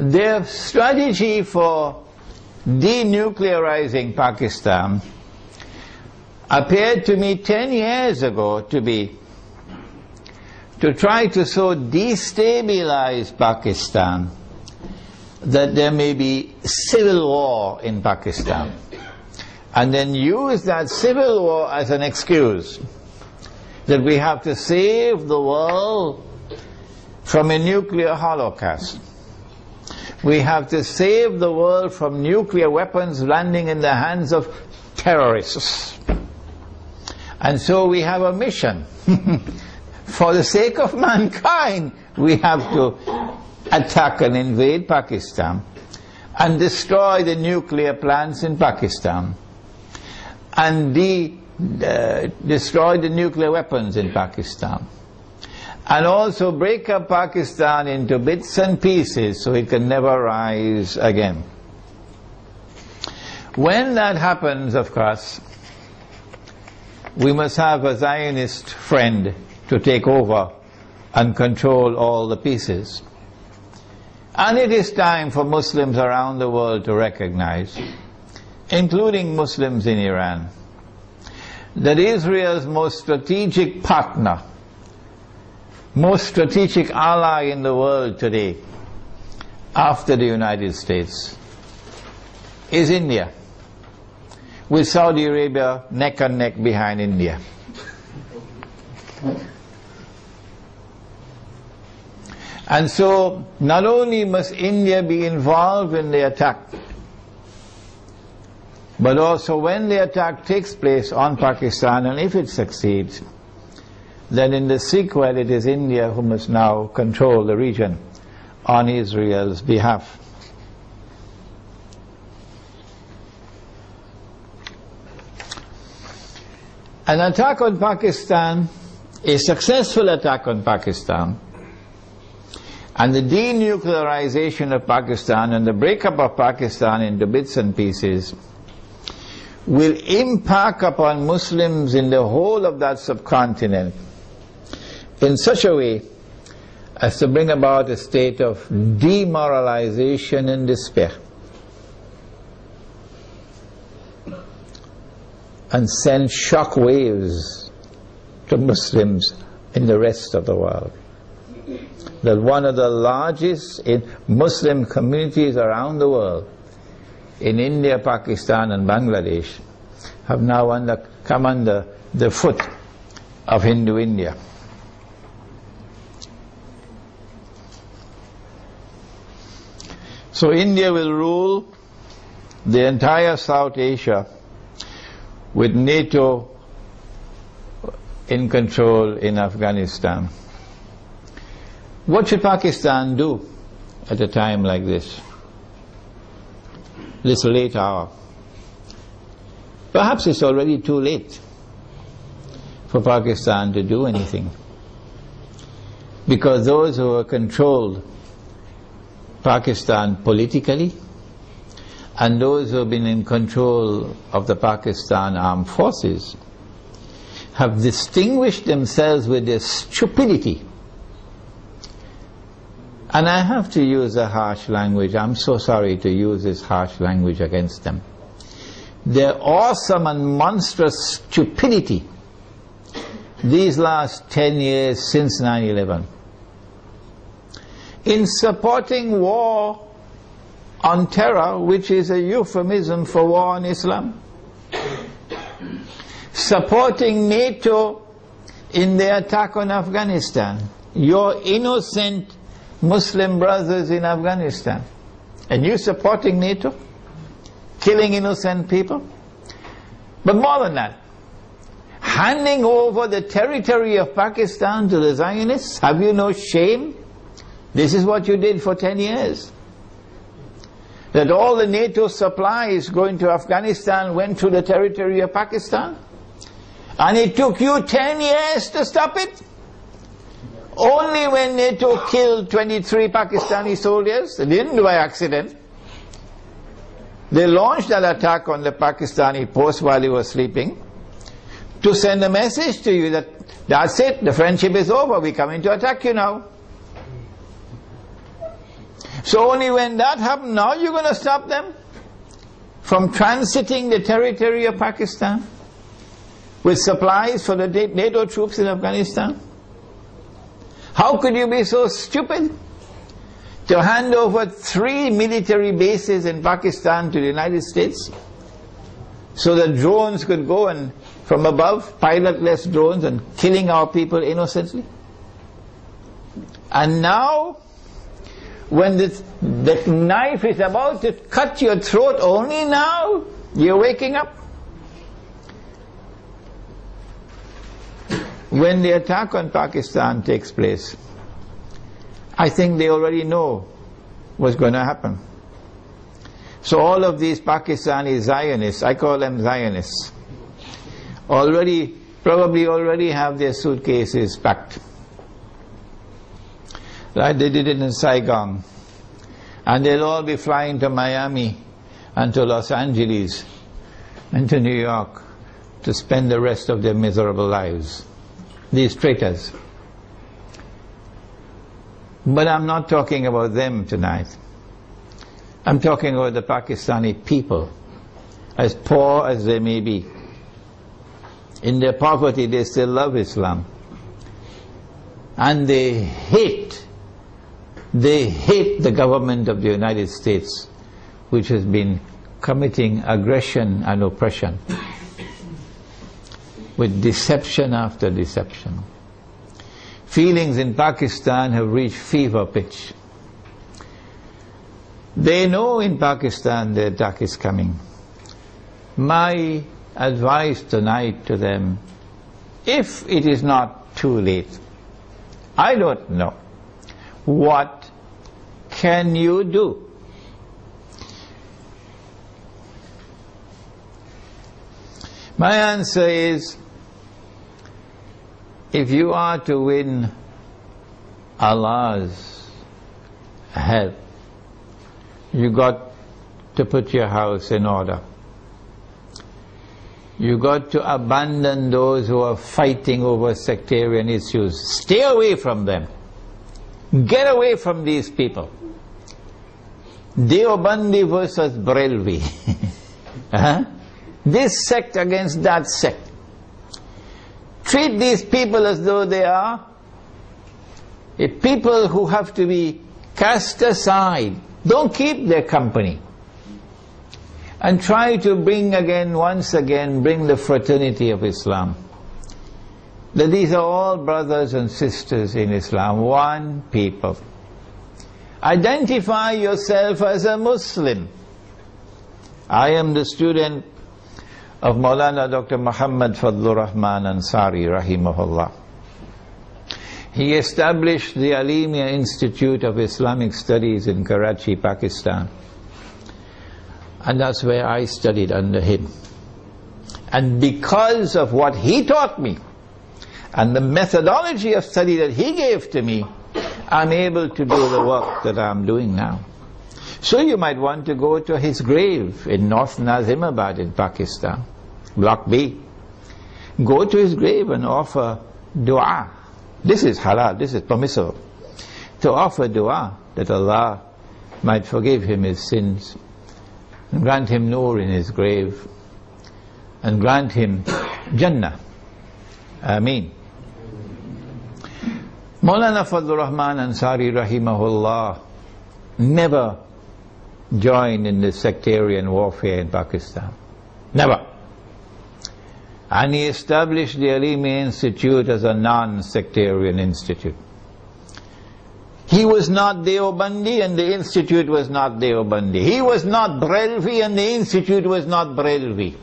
their strategy for denuclearizing Pakistan appeared to me 10 years ago to try to so destabilize Pakistan that there may be civil war in Pakistan, and then use that civil war as an excuse that we have to save the world from a nuclear holocaust. We have to save the world from nuclear weapons landing in the hands of terrorists. And so we have a mission. For the sake of mankind, we have to attack and invade Pakistan and destroy the nuclear plants in Pakistan and destroy the nuclear weapons in Pakistan, and also break up Pakistan into bits and pieces so it can never rise again. When that happens, of course, we must have a Zionist friend to take over and control all the pieces. And it is time for Muslims around the world to recognize, including Muslims in Iran, that Israel's most strategic partner, most strategic ally in the world today, after the United States, is India, with Saudi Arabia neck and neck behind India. And so, not only must India be involved in the attack, but also when the attack takes place on Pakistan, and if it succeeds, then in the sequel it is India who must now control the region on Israel's behalf. An attack on Pakistan, a successful attack on Pakistan, and the denuclearization of Pakistan and the breakup of Pakistan into bits and pieces will impact upon Muslims in the whole of that subcontinent in such a way as to bring about a state of demoralization and despair, and send shock waves to Muslims in the rest of the world. That one of the largest Muslim communities around the world, in India, Pakistan and Bangladesh, have now come under the foot of Hindu India. So India will rule the entire South Asia with NATO in control in Afghanistan. What should Pakistan do at a time like this? This late hour. Perhaps it's already too late for Pakistan to do anything, because those who have controlled Pakistan politically and those who have been in control of the Pakistan armed forces have distinguished themselves with their stupidity. And I have to use a harsh language. I'm so sorry to use this harsh language against them. Their awesome and monstrous stupidity these last 10 years since 9/11 in supporting war on terror, which is a euphemism for war on Islam, supporting NATO in the attack on Afghanistan, your innocent Muslim brothers in Afghanistan, and you supporting NATO, killing innocent people. But more than that, handing over the territory of Pakistan to the Zionists. Have you no shame? This is what you did for 10 years. That all the NATO supplies going to Afghanistan went through the territory of Pakistan, and it took you 10 years to stop it. Only when NATO killed 23 Pakistani soldiers, they didn't do by accident. They launched that attack on the Pakistani post while he was sleeping to send a message to you that that's it, the friendship is over, we're coming to attack you now. So only when that happens, now you're going to stop them from transiting the territory of Pakistan with supplies for the NATO troops in Afghanistan? How could you be so stupid to hand over 3 military bases in Pakistan to the United States so that drones could go and from above, pilotless drones, and killing our people innocently? And now, when the knife is about to cut your throat, only now you're waking up. When the attack on Pakistan takes place, I think they already know what's going to happen. So all of these Pakistani Zionists, I call them Zionists, probably already have their suitcases packed. Right? They did it in Saigon. And they'll all be flying to Miami and to Los Angeles and to New York to spend the rest of their miserable lives. These traitors. But I'm not talking about them tonight. I'm talking about the Pakistani people, as poor as they may be. In their poverty, they still love Islam. And they hate the government of the United States, which has been committing aggression and oppression with deception after deception. Feelings in Pakistan have reached fever pitch. They know in Pakistan the attack is coming. My advice tonight to them, if it is not too late, I don't know, what can you do? My answer is, if you are to win Allah's help, you got to put your house in order. You got to abandon those who are fighting over sectarian issues. Stay away from them. Get away from these people. Deobandi versus Barelvi. This sect against that sect. Treat these people as though they are a people who have to be cast aside. Don't keep their company. And try to once again, bring the fraternity of Islam. That these are all brothers and sisters in Islam, one people. Identify yourself as a Muslim. I am the student of Maulana Dr. Muhammad Fadlur Rahman Ansari, rahimahullah. He established the Alimia Institute of Islamic Studies in Karachi, Pakistan. And that's where I studied under him. And because of what he taught me, and the methodology of study that he gave to me, I'm able to do the work that I'm doing now. So you might want to go to his grave in North Nazimabad in Pakistan, Block B. Go to his grave and offer dua. This is halal, this is permissible. To offer dua that Allah might forgive him his sins, and grant him nur in his grave, and grant him Jannah. Ameen. Maulana Fadlur Rahman Ansari rahimahullah never joined in the sectarian warfare in Pakistan. Never. And he established the Alimia Institute as a non-sectarian institute. He was not Deobandi and the institute was not Deobandi. He was not Barelvi and the institute was not Barelvi.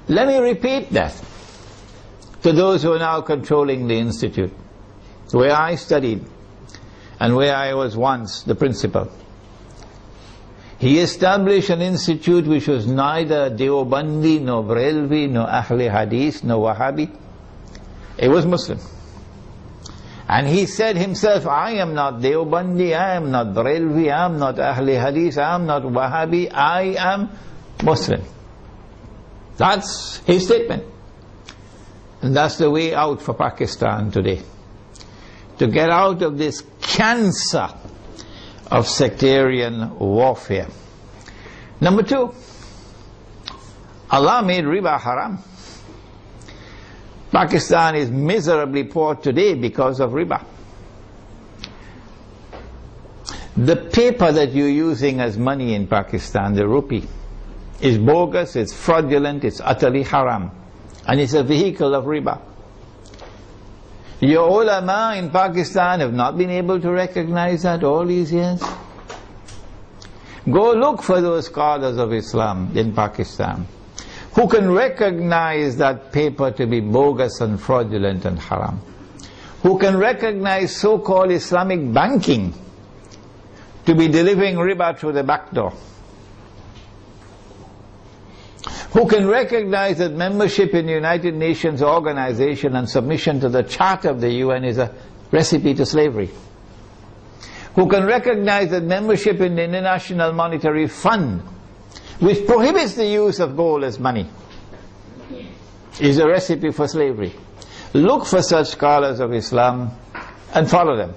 Let me repeat that to those who are now controlling the institute, where I studied and where I was once the principal. He established an institute which was neither Deobandi, nor Barelvi, nor Ahli Hadith, nor Wahhabi. It was Muslim. And he said himself, I am not Deobandi, I am not Barelvi, I am not Ahli Hadith, I am not Wahhabi, I am Muslim. That's his statement. And that's the way out for Pakistan today. To get out of this cancer of sectarian warfare. Number two, Allah made riba haram. Pakistan is miserably poor today because of riba. The paper that you're using as money in Pakistan, the rupee, is bogus, it's fraudulent, it's utterly haram. And it's a vehicle of riba. Your ulama in Pakistan have not been able to recognize that all these years. Go look for those scholars of Islam in Pakistan who can recognize that paper to be bogus and fraudulent and haram. Who can recognize so-called Islamic banking to be delivering riba through the back door. Who can recognize that membership in the United Nations organization and submission to the Charter of the UN is a recipe to slavery. Who can recognize that membership in the International Monetary Fund, which prohibits the use of gold as money, is a recipe for slavery. Look for such scholars of Islam and follow them.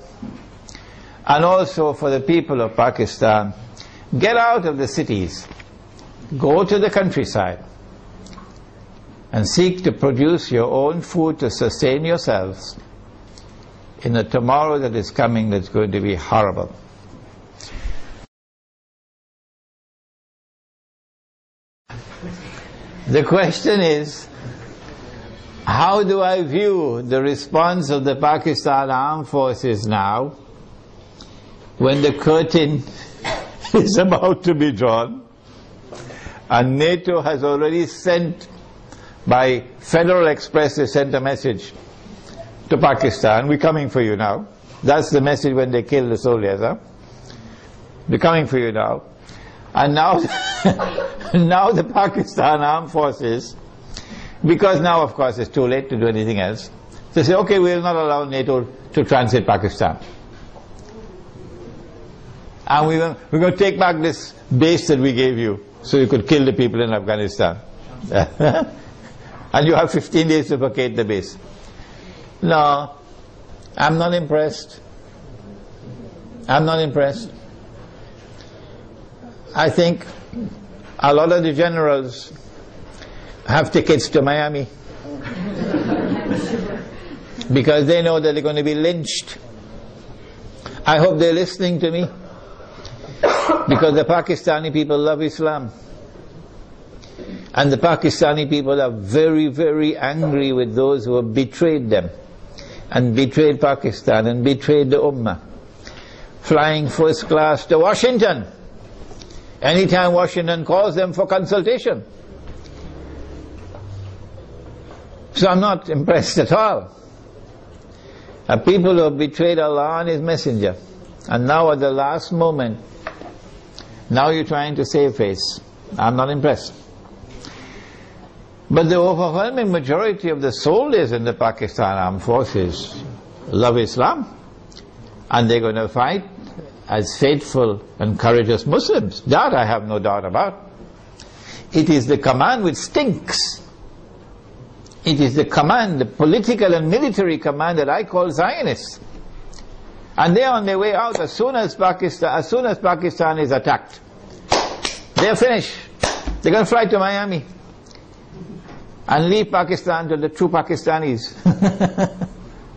And also for the people of Pakistan, get out of the cities, go to the countryside, and seek to produce your own food to sustain yourselves in a tomorrow that is coming that's going to be horrible. The question is, how do I view the response of the Pakistan Armed Forces now, when the curtain is about to be drawn, and NATO has already sent, by Federal Express, they sent a message to Pakistan, we're coming for you now. That's the message when they kill the soldiers, huh? We're coming for you now. And now, now the Pakistan Armed Forces, because now of course it's too late to do anything else, they say, okay, we will not allow NATO to transit Pakistan. And we're going to take back this base that we gave you, so you could kill the people in Afghanistan. And you have 15 days to vacate the base. No, I'm not impressed. I'm not impressed. I think a lot of the generals have tickets to Miami because they know that they're going to be lynched. I hope they're listening to me, because the Pakistani people love Islam. And the Pakistani people are very, very angry with those who have betrayed them, and betrayed Pakistan, and betrayed the Ummah. Flying first class to Washington, anytime Washington calls them for consultation. So I'm not impressed at all. People who have betrayed Allah and His Messenger, and now at the last moment, now you're trying to save face. I'm not impressed. But the overwhelming majority of the soldiers in the Pakistan Armed Forces love Islam, and they're going to fight as faithful and courageous Muslims. That I have no doubt about. It is the command which stinks. It is the command, the political and military command, that I call Zionists. And they're on their way out as soon as Pakistan is attacked. They're finished. They're going to fly to Miami and leave Pakistan to the true Pakistanis.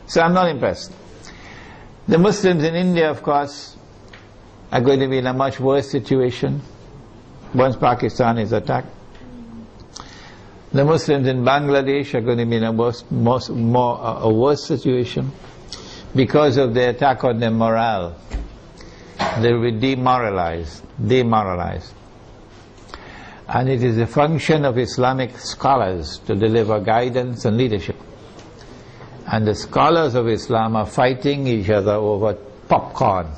So I'm not impressed. The Muslims in India, of course, are going to be in a much worse situation once Pakistan is attacked. The Muslims in Bangladesh are going to be in a worse situation because of the attack on their morale. They will be demoralized. And it is a function of Islamic scholars to deliver guidance and leadership. And the scholars of Islam are fighting each other over popcorn.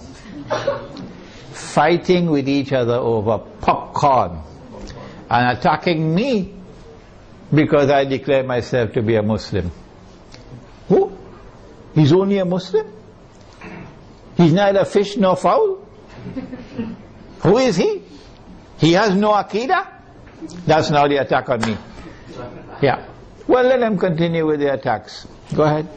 Fighting with each other over popcorn. And attacking me because I declare myself to be a Muslim. Who? He's only a Muslim? He's neither fish nor fowl? Who is he? He has no Aqidah? That's now the attack on me. Yeah. Well, let them continue with the attacks. Go ahead.